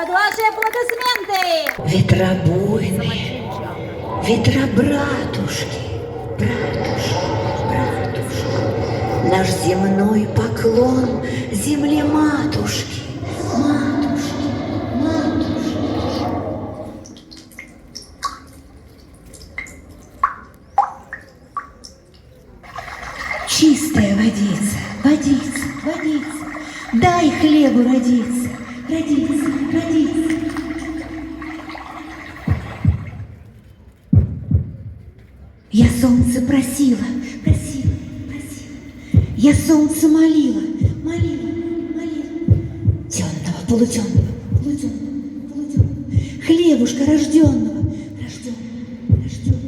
Под ваши аплодисменты! Ветра буйные, ветра братушки, братушки, братушки. Наш земной поклон земле матушки, матушки, матушки. Чистая водица, водица, водица, дай хлебу родиться, родиться, родиться. Я солнце просила, просила, просила. Я солнце молила, молила, молила. Темного, полутемного, полутемного, полутемного. Хлебушка рожденного, рожденного, рожденного.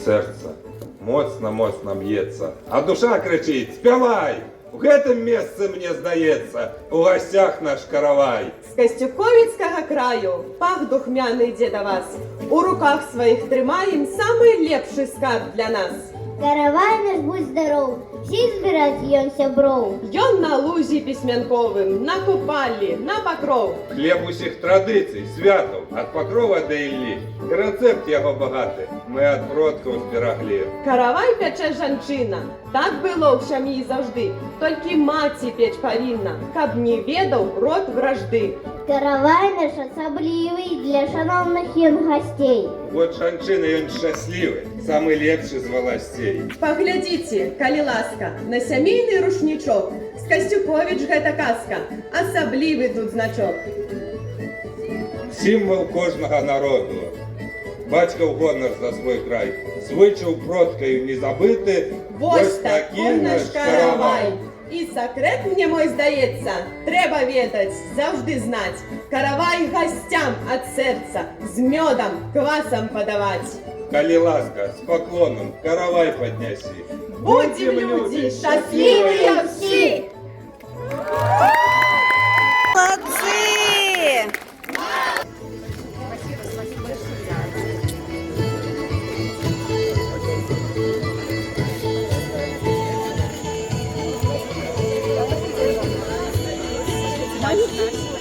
Серце моцно б'ється, а душа кричить: співай! У гэтым месцы, мне здаецца, у гостях наш каравай. З Костюковіцькага краю пах духмяны ідзе да вас. У руках сваіх трымаем самы лепшы скарб для нас. Каравай наш будь здоров, всі збираць ён сяброў. Ён на лузі пісьмянковым, на купаллі, на пакроў. Хлеб усіх традыцый, святаў, ад пакрова да Іллі. І рэцэпт яго багаты мы ад продкаў збераглі. Каравай пячэ жанчына, так было ў сям'і заўжды. Толькі маці печ павінна, каб не ведаў род вражды. Каравай наш асаблівы для шаноўных ён гасцей. Вот жанчына ён шчаслівы, самы лепшы з валасцей. Паглядзіце, калі ласка, на сямейны рушнічок. З Костюковіч гэта казка, асаблівы тут значок. Сімвал кожнага народу. Бацькаў гонар за свой край. Звычаў продкаю не забыты. Вось такі наш каравай. І сакрэт мне мой здаецца, трэба ведаць, заўжды знаць. Каравай гасцям ад сэрца, з мёдам, квасам падаваць. Калі ласка, з паклонам каравай паднясі. Будзем, людзі, шчаслівыя ўсі! Молодцы! Бачиш?